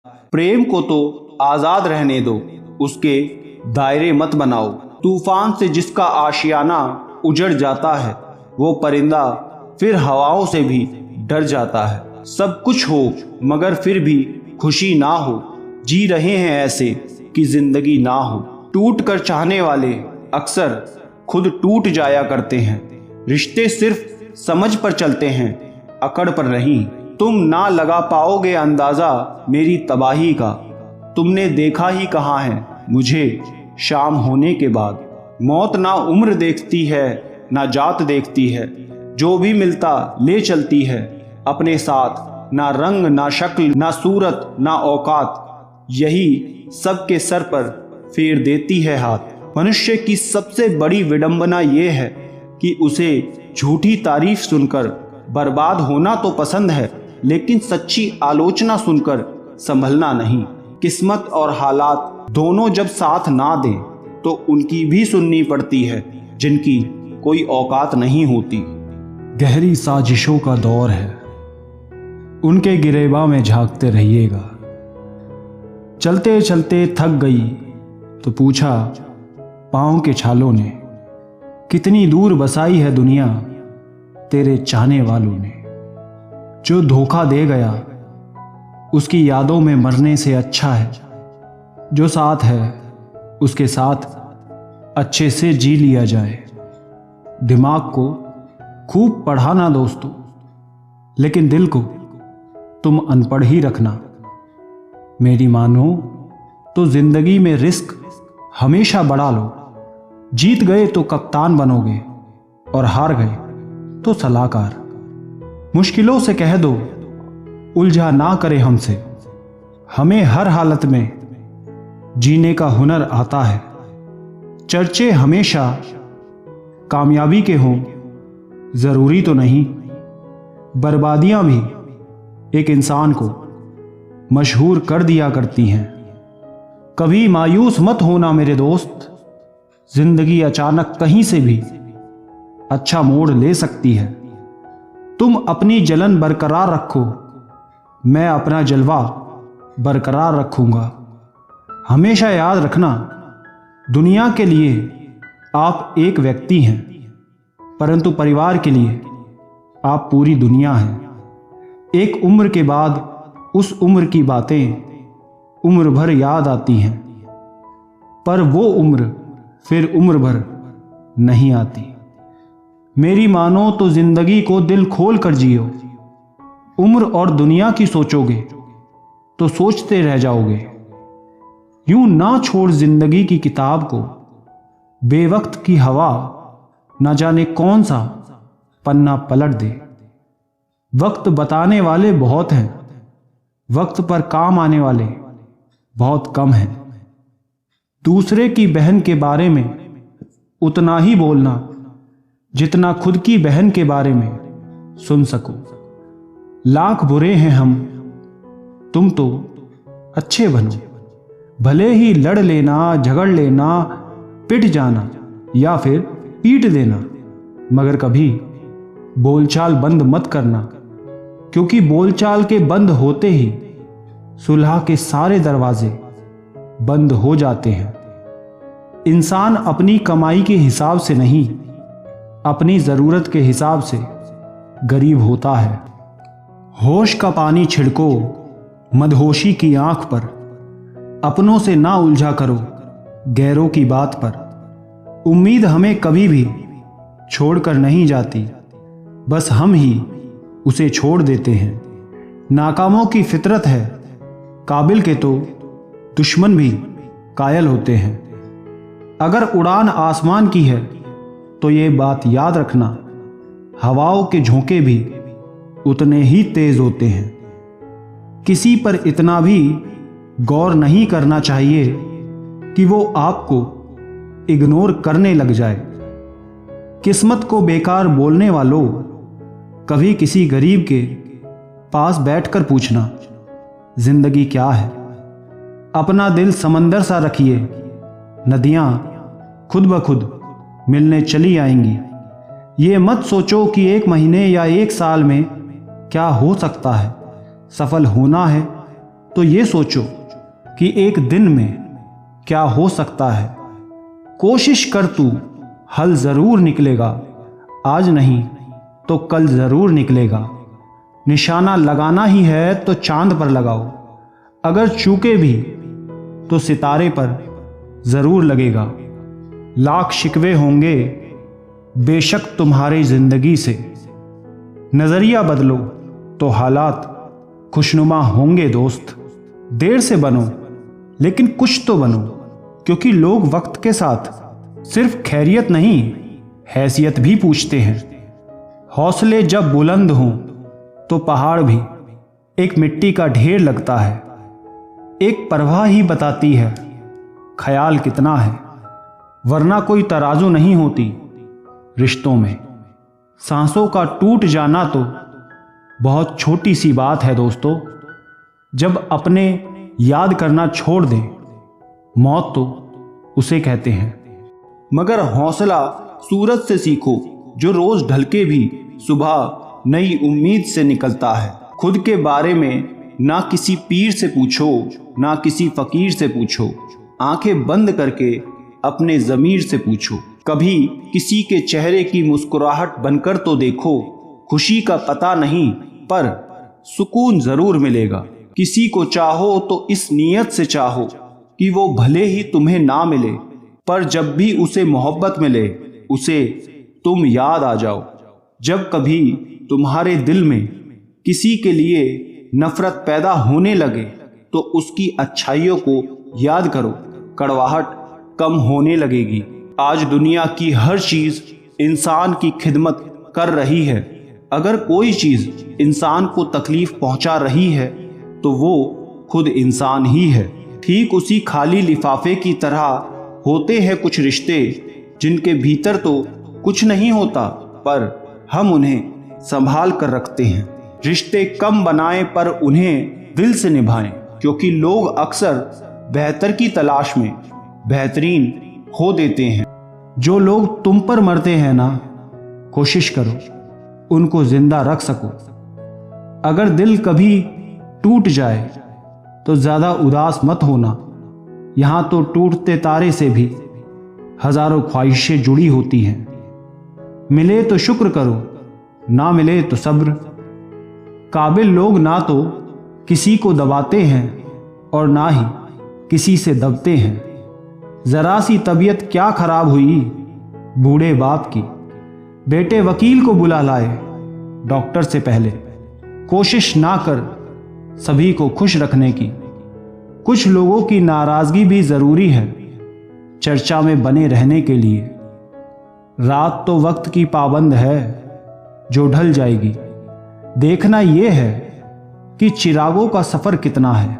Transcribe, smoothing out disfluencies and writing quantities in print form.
प्रेम को तो आजाद रहने दो, उसके दायरे मत बनाओ। तूफान से जिसका आशियाना उजड़ जाता है, वो परिंदा फिर हवाओं से भी डर जाता है। सब कुछ हो मगर फिर भी खुशी ना हो, जी रहे हैं ऐसे कि जिंदगी ना हो। टूट कर चाहने वाले अक्सर खुद टूट जाया करते हैं। रिश्ते सिर्फ समझ पर चलते हैं, अकड़ पर नहीं। तुम ना लगा पाओगे अंदाजा मेरी तबाही का, तुमने देखा ही कहाँ है मुझे शाम होने के बाद। मौत ना उम्र देखती है ना जात देखती है, जो भी मिलता ले चलती है अपने साथ। ना रंग ना शक्ल ना सूरत ना औकात, यही सबके सर पर फेर देती है हाथ। मनुष्य की सबसे बड़ी विडंबना ये है कि उसे झूठी तारीफ सुनकर बर्बाद होना तो पसंद है, लेकिन सच्ची आलोचना सुनकर संभलना नहीं। किस्मत और हालात दोनों जब साथ ना दें तो उनकी भी सुननी पड़ती है जिनकी कोई औकात नहीं होती। गहरी साजिशों का दौर है, उनके गिरेबा में झांकते रहिएगा। चलते चलते थक गई तो पूछा पाँव के छालों ने, कितनी दूर बसाई है दुनिया तेरे चाहने वालों ने। जो धोखा दे गया उसकी यादों में मरने से अच्छा है, जो साथ है उसके साथ अच्छे से जी लिया जाए। दिमाग को खूब पढ़ाना दोस्तों, लेकिन दिल को तुम अनपढ़ ही रखना। मेरी मानो तो जिंदगी में रिस्क हमेशा बढ़ा लो। जीत गए तो कप्तान बनोगे और हार गए तो सलाहकार। मुश्किलों से कह दो उलझा ना करे हमसे, हमें हर हालत में जीने का हुनर आता है। चर्चे हमेशा कामयाबी के हों जरूरी तो नहीं, बर्बादियां भी एक इंसान को मशहूर कर दिया करती हैं। कभी मायूस मत होना मेरे दोस्त, जिंदगी अचानक कहीं से भी अच्छा मोड़ ले सकती है। तुम अपनी जलन बरकरार रखो, मैं अपना जलवा बरकरार रखूंगा। हमेशा याद रखना, दुनिया के लिए आप एक व्यक्ति हैं, परंतु परिवार के लिए आप पूरी दुनिया हैं। एक उम्र के बाद उस उम्र की बातें उम्र भर याद आती हैं, पर वो उम्र फिर उम्र भर नहीं आती। मेरी मानो तो जिंदगी को दिल खोल कर जियो। उम्र और दुनिया की सोचोगे तो सोचते रह जाओगे। यूं ना छोड़ जिंदगी की किताब को, बेवक्त की हवा ना जाने कौन सा पन्ना पलट दे। वक्त बताने वाले बहुत हैं, वक्त पर काम आने वाले बहुत कम हैं। दूसरे की बहन के बारे में उतना ही बोलना जितना खुद की बहन के बारे में सुन सको। लाख बुरे हैं हम, तुम तो अच्छे बनो। भले ही लड़ लेना, झगड़ लेना, पिट जाना या फिर पीट देना, मगर कभी बोलचाल बंद मत करना, क्योंकि बोलचाल के बंद होते ही सुलह के सारे दरवाजे बंद हो जाते हैं। इंसान अपनी कमाई के हिसाब से नहीं, अपनी जरूरत के हिसाब से गरीब होता है। होश का पानी छिड़को मदहोशी की आंख पर, अपनों से ना उलझा करो गैरों की बात पर। उम्मीद हमें कभी भी छोड़कर नहीं जाती, बस हम ही उसे छोड़ देते हैं। नाकामों की फितरत है, काबिल के तो दुश्मन भी कायल होते हैं। अगर उड़ान आसमान की है तो ये बात याद रखना, हवाओं के झोंके भी उतने ही तेज होते हैं। किसी पर इतना भी गौर नहीं करना चाहिए कि वो आपको इग्नोर करने लग जाए। किस्मत को बेकार बोलने वालों, कभी किसी गरीब के पास बैठकर पूछना जिंदगी क्या है। अपना दिल समंदर सा रखिए, नदियां खुद ब खुद मिलने चली आएंगी। ये मत सोचो कि 1 महीने या 1 साल में क्या हो सकता है। सफल होना है तो ये सोचो कि एक दिन में क्या हो सकता है। कोशिश कर तू, हल जरूर निकलेगा, आज नहीं तो कल जरूर निकलेगा। निशाना लगाना ही है तो चांद पर लगाओ, अगर चूके भी तो सितारे पर जरूर लगेगा। लाख शिकवे होंगे बेशक तुम्हारी जिंदगी से, नजरिया बदलो तो हालात खुशनुमा होंगे दोस्त। देर से बनो लेकिन कुछ तो बनो, क्योंकि लोग वक्त के साथ सिर्फ खैरियत नहीं हैसियत भी पूछते हैं। हौसले जब बुलंद हों तो पहाड़ भी एक मिट्टी का ढेर लगता है। एक परवाह ही बताती है ख्याल कितना है, वरना कोई तराजू नहीं होती रिश्तों में। सांसों का टूट जाना तो बहुत छोटी सी बात है दोस्तों। जब अपने याद करना छोड़ दें, मौत तो उसे कहते हैं। मगर हौसला सूरज से सीखो, जो रोज ढलके भी सुबह नई उम्मीद से निकलता है। खुद के बारे में ना किसी पीर से पूछो, ना किसी फकीर से पूछो, आंखें बंद करके अपने ज़मीर से पूछो। कभी किसी के चेहरे की मुस्कुराहट बनकर तो देखो, खुशी का पता नहीं पर सुकून जरूर मिलेगा। किसी को चाहो तो इस नीयत से चाहो कि वो भले ही तुम्हें ना मिले, पर जब भी उसे मोहब्बत मिले उसे तुम याद आ जाओ। जब कभी तुम्हारे दिल में किसी के लिए नफरत पैदा होने लगे तो उसकी अच्छाइयों को याद करो, कड़वाहट कम होने लगेगी। आज दुनिया की हर चीज इंसान की खिदमत कर रही है। अगर कोई चीज इंसान को तकलीफ पहुंचा रही है तो वो खुद इंसान ही है। ठीक उसी खाली लिफाफे की तरह होते हैं कुछ रिश्ते, जिनके भीतर तो कुछ नहीं होता पर हम उन्हें संभाल कर रखते हैं। रिश्ते कम बनाएं पर उन्हें दिल से निभाएं, क्योंकि लोग अक्सर बेहतर की तलाश में बेहतरीन खो देते हैं। जो लोग तुम पर मरते हैं ना, कोशिश करो उनको जिंदा रख सको। अगर दिल कभी टूट जाए तो ज्यादा उदास मत होना, यहां तो टूटते तारे से भी हजारों ख्वाहिशें जुड़ी होती हैं। मिले तो शुक्र करो, ना मिले तो सब्र। काबिल लोग ना तो किसी को दबाते हैं और ना ही किसी से दबते हैं। जरा सी तबीयत क्या खराब हुई बूढ़े बाप की, बेटे वकील को बुला लाए डॉक्टर से पहले। कोशिश ना कर सभी को खुश रखने की, कुछ लोगों की नाराजगी भी जरूरी है चर्चा में बने रहने के लिए। रात तो वक्त की पाबंद है जो ढल जाएगी। देखना यह है कि चिरागों का सफर कितना है।